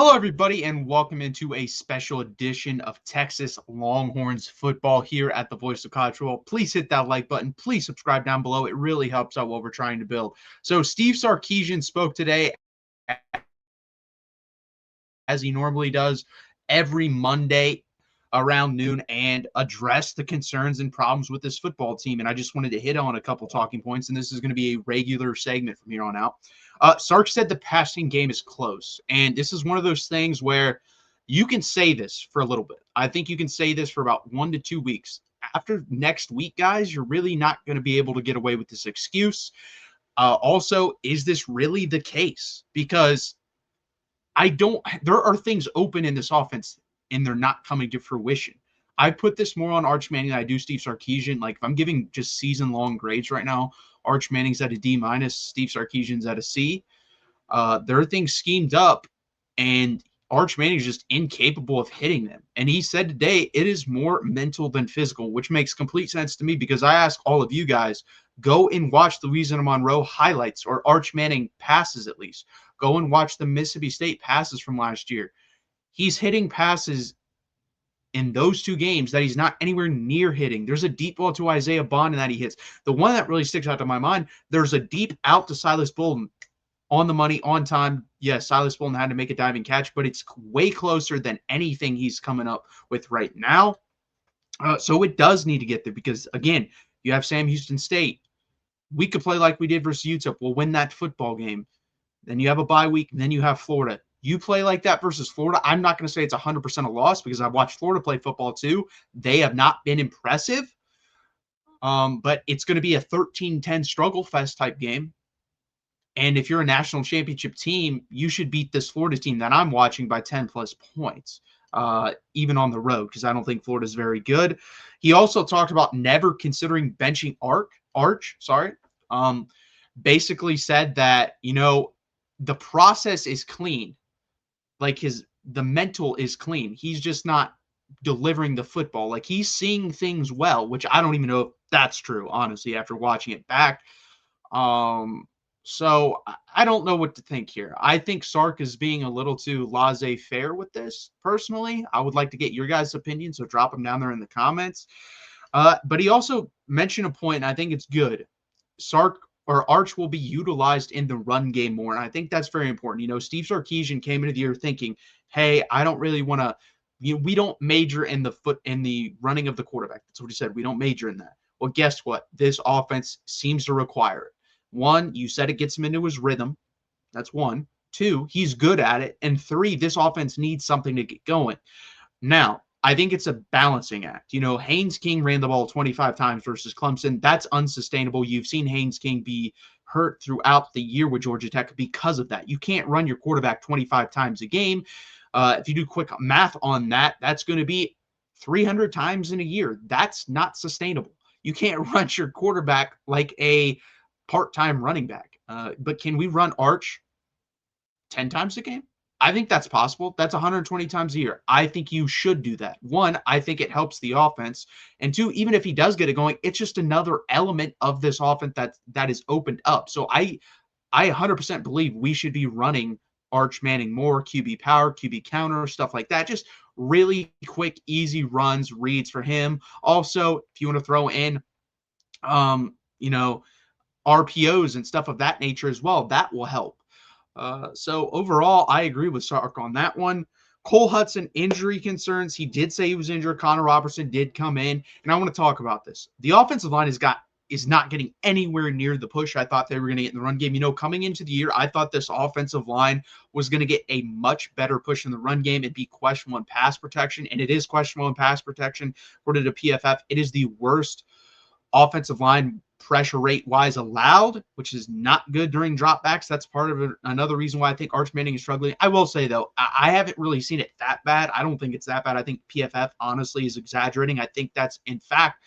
Hello, everybody, and welcome into a special edition of Texas Longhorns football here at the Voice of College Football. Please hit that like button. Please subscribe down below. It really helps out what we're trying to build. So, Steve Sarkisian spoke today, as he normally does every Monday around noon, and address the concerns and problems with this football team. And I just wanted to hit on a couple talking points, and this is going to be a regular segment from here on out. Sark said the passing game is close, and this is one of those things where you can say this for a little bit. I think you can say this for about 1 to 2 weeks. After next week, guys, you're really not going to be able to get away with this excuse. Also, is this really the case? Because there are things open in this offense and they're not coming to fruition. I put this more on Arch Manning than I do Steve Sarkisian. Like, if I'm giving just season-long grades right now, Arch Manning's at a D minus, Steve Sarkisian's at a C. There are things schemed up, and Arch Manning's just incapable of hitting them. And he said today it is more mental than physical, which makes complete sense to me because I ask all of you guys, go and watch Louisiana Monroe highlights or Arch Manning passes at least. Go and watch the Mississippi State passes from last year. He's hitting passes in those two games that he's not anywhere near hitting. There's a deep ball to Isaiah Bond that he hits. The one that really sticks out to my mind, there's a deep out to Silas Bolden. On the money, on time. Yes, Silas Bolden had to make a diving catch, but it's way closer than anything he's coming up with right now. So it does need to get there because, again, you have Sam Houston State. We could play like we did versus Utah. We'll win that football game. Then you have a bye week, and then you have Florida. You play like that versus Florida, I'm not going to say it's 100% a loss because I've watched Florida play football too. They have not been impressive, but it's going to be a 13-10 struggle fest type game. And if you're a national championship team, you should beat this Florida team that I'm watching by 10-plus points, even on the road, because I don't think Florida's very good. He also talked about never considering benching Arch. Basically said that, the process is clean. Like the mental is clean. He's just not delivering the football. Like, he's seeing things well, which I don't even know if that's true, honestly, after watching it back. So I don't know what to think here. I think Sark is being a little too laissez-faire with this, personally. I would like to get your guys' opinion, so drop them down there in the comments. But he also mentioned a point, and I think it's good. Sark or Arch will be utilized in the run game more, and I think that's very important. Steve Sarkisian came into the year thinking, hey, I don't really want to we don't major in the running of the quarterback. That's what he said. We don't major in that. Well, guess what? This offense seems to require it. One, you said it gets him into his rhythm. That's one. Two, he's good at it. And three, this offense needs something to get going. Now, I think it's a balancing act. Haynes King ran the ball 25 times versus Clemson. That's unsustainable. You've seen Haynes King be hurt throughout the year with Georgia Tech because of that. You can't run your quarterback 25 times a game. If you do quick math on that, that's going to be 300 times in a year. That's not sustainable. You can't run your quarterback like a part-time running back. But can we run Arch 10 times a game? I think that's possible. That's 120 times a year. I think you should do that. One, I think it helps the offense. And two, even if he does get it going, it's just another element of this offense that is opened up. So I 100% believe we should be running Arch Manning more, QB power, QB counter, stuff like that. Just really quick, easy runs, reads for him. Also, if you want to throw in, RPOs and stuff of that nature as well, that will help. So overall, I agree with Sark on that one. Cole Hudson injury concerns. He did say he was injured. Connor Robertson did come in, and I want to talk about this. The offensive line is not getting anywhere near the push I thought they were going to get in the run game. Coming into the year, I thought this offensive line was going to get a much better push in the run game. It'd be questionable in pass protection, and it is questionable in pass protection. According to PFF, it is the worst offensive line pressure rate wise allowed, which is not good during dropbacks. That's part of another reason why I think Arch Manning is struggling. I will say, though, I haven't really seen it that bad. I don't think it's that bad. I think PFF honestly is exaggerating. I think that's, in fact,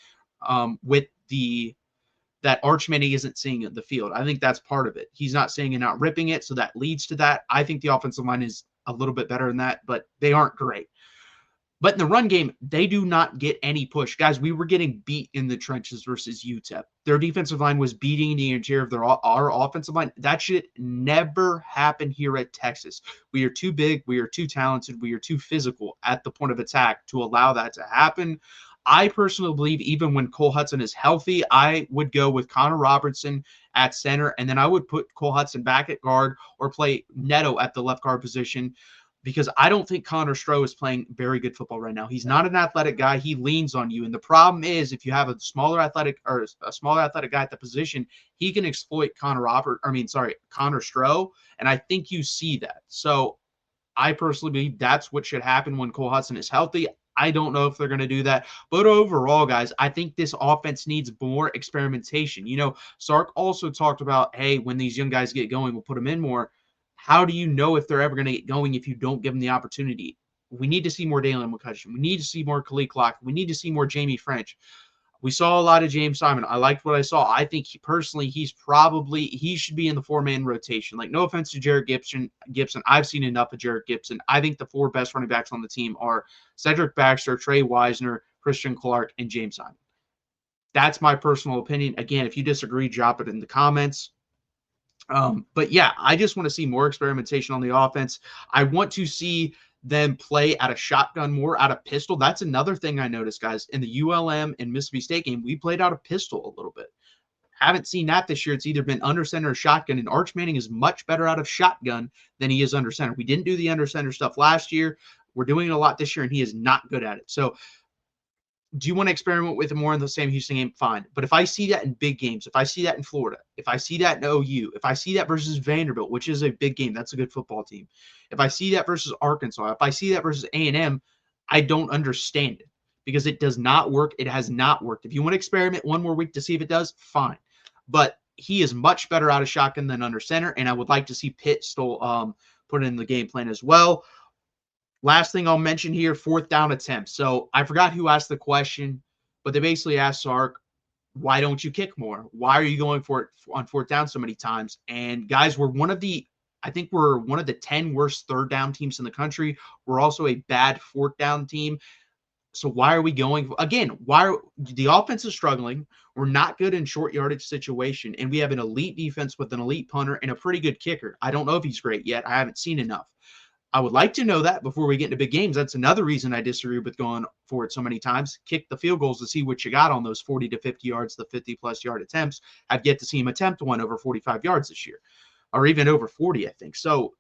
that Arch Manning isn't seeing it in the field. I think that's part of it. He's not seeing it, not ripping it, so that leads to that. I think the offensive line is a little bit better than that, but they aren't great. But in the run game, they do not get any push. Guys, we were getting beat in the trenches versus UTEP. Their defensive line was beating the interior of our offensive line. That should never happen here at Texas. We are too big. We are too talented. We are too physical at the point of attack to allow that to happen. I personally believe even when Cole Hudson is healthy, I would go with Connor Robertson at center, and then I would put Cole Hudson back at guard or play Neto at the left guard position, because I don't think Connor Stroh is playing very good football right now. He's not an athletic guy. He leans on you. And the problem is, if you have a smaller athletic guy at the position, he can exploit Connor Stroh. And I think you see that. So I personally believe that's what should happen when Cole Hudson is healthy. I don't know if they're going to do that. But overall, guys, I think this offense needs more experimentation. Sark also talked about, hey, when these young guys get going, we'll put them in more. How do you know if they're ever going to get going if you don't give them the opportunity? We need to see more Dalen McCutcheon. We need to see more Khalid Clark. We need to see more Jamie French. We saw a lot of James Simon. I liked what I saw. I think he should be in the four-man rotation. Like, no offense to Jared Gibson. I've seen enough of Jared Gibson. I think the four best running backs on the team are Cedric Baxter, Trey Wisner, Christian Clark, and James Simon. That's my personal opinion. Again, if you disagree, drop it in the comments. But yeah, I just want to see more experimentation on the offense. I want to see them play out of shotgun more, out of pistol. That's another thing I noticed, guys. In the ULM and Mississippi State game, we played out of pistol a little bit. Haven't seen that this year. It's either been under center or shotgun, and Arch Manning is much better out of shotgun than he is under center. We didn't do the under center stuff last year. We're doing it a lot this year, and he is not good at it. So do you want to experiment with it more in the Sam Houston game? Fine. But if I see that in big games, if I see that in Florida, if I see that in OU, if I see that versus Vanderbilt, which is a big game, that's a good football team. If I see that versus Arkansas, if I see that versus A&M, I don't understand it because it does not work. It has not worked. If you want to experiment one more week to see if it does, fine. But he is much better out of shotgun than under center, and I would like to see Pitt still put in the game plan as well. Last thing I'll mention here, fourth down attempts. So I forgot who asked the question, but they basically asked Sark, why don't you kick more? Why are you going for it on fourth down so many times? And guys, we're one of the 10 worst third down teams in the country. We're also a bad fourth down team. So why are we going? Again, the offense is struggling. We're not good in short yardage situation, and we have an elite defense with an elite punter and a pretty good kicker. I don't know if he's great yet. I haven't seen enough. I would like to know that before we get into big games. That's another reason I disagree with going for it so many times. Kick the field goals to see what you got on those 40 to 50 yards, the 50-plus yard attempts. I've yet to see him attempt one over 45 yards this year, or even over 40, I think. So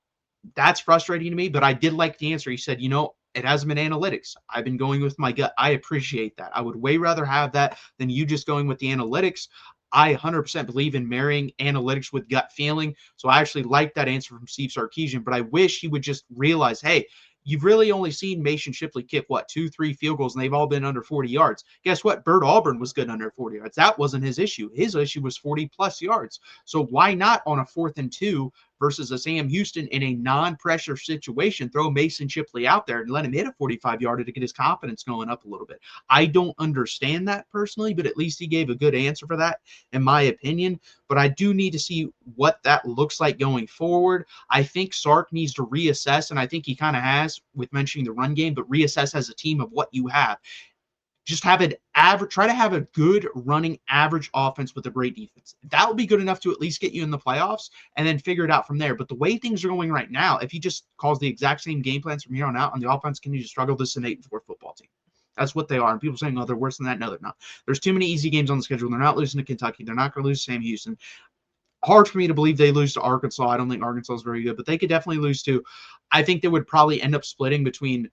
that's frustrating to me, but I did like the answer. He said, it hasn't been analytics. I've been going with my gut. I appreciate that. I would way rather have that than you just going with the analytics. I 100% believe in marrying analytics with gut feeling. So I actually like that answer from Steve Sarkisian, but I wish he would just realize, hey, you've really only seen Mason Shipley kick, 2-3 field goals, and they've all been under 40 yards. Guess what? Bert Auburn was good under 40 yards. That wasn't his issue. His issue was 40-plus yards. So why not on a 4th and 2 versus a Sam Houston in a non-pressure situation, throw Mason Shipley out there and let him hit a 45-yarder to get his confidence going up a little bit? I don't understand that personally, but at least he gave a good answer for that, in my opinion. But I do need to see what that looks like going forward. I think Sark needs to reassess, and I think he kind of has with mentioning the run game, but reassess as a team of what you have. Just have an average, try to have a good running average offense with a great defense. That will be good enough to at least get you in the playoffs and then figure it out from there. But the way things are going right now, if he just calls the exact same game plans from here on out on the offense, can you just struggle? This is an 8-4 football team. That's what they are. And people saying, oh, they're worse than that. No, they're not. There's too many easy games on the schedule. They're not losing to Kentucky. They're not going to lose to Sam Houston. Hard for me to believe they lose to Arkansas. I don't think Arkansas is very good, but they could definitely lose to. I think they would probably end up splitting between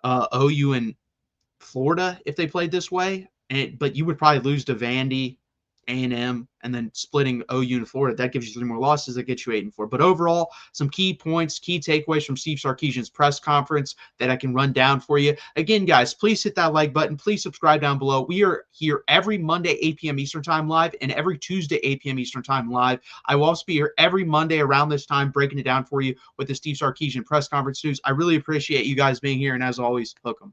OU and Florida if they played this way, but you would probably lose to Vandy, A&M, and then splitting OU and Florida. That gives you 3 more losses. That gets you 8-4. But overall, some key points, key takeaways from Steve Sarkisian's press conference that I can run down for you. Again, guys, please hit that like button. Please subscribe down below. We are here every Monday, 8 p.m. Eastern Time live, and every Tuesday, 8 p.m. Eastern Time live. I will also be here every Monday around this time, breaking it down for you with the Steve Sarkisian press conference news. I really appreciate you guys being here, and as always, hook 'em.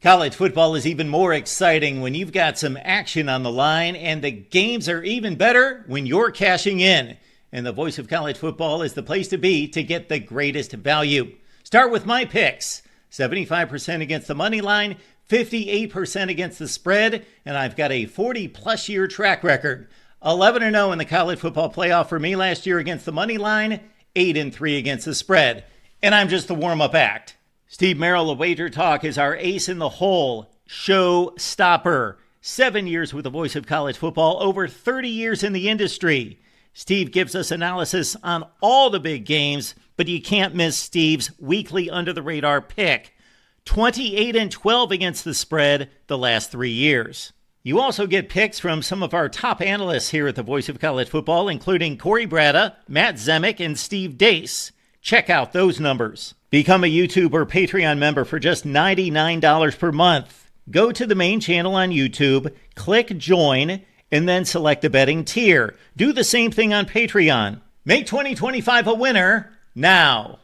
College football is even more exciting when you've got some action on the line, and the games are even better when you're cashing in. And the Voice of College Football is the place to be to get the greatest value. Start with my picks. 75% against the money line, 58% against the spread, and I've got a 40-plus year track record. 11-0 in the college football playoff for me last year against the money line, 8-3 against the spread. And I'm just the warm-up act. Steve Merrill of Wager Talk is our ace in the hole, show stopper. 7 years with the voice of college football, over 30 years in the industry. Steve gives us analysis on all the big games, but you can't miss Steve's weekly under-the-radar pick. 28-12 against the spread the last 3 years. You also get picks from some of our top analysts here at the Voice of College Football, including Corey Bratta, Matt Zemek, and Steve Dace. Check out those numbers. Become a YouTube or Patreon member for just $99 per month. Go to the main channel on YouTube, click join, and then select the betting tier. Do the same thing on Patreon. Make 2025 a winner now.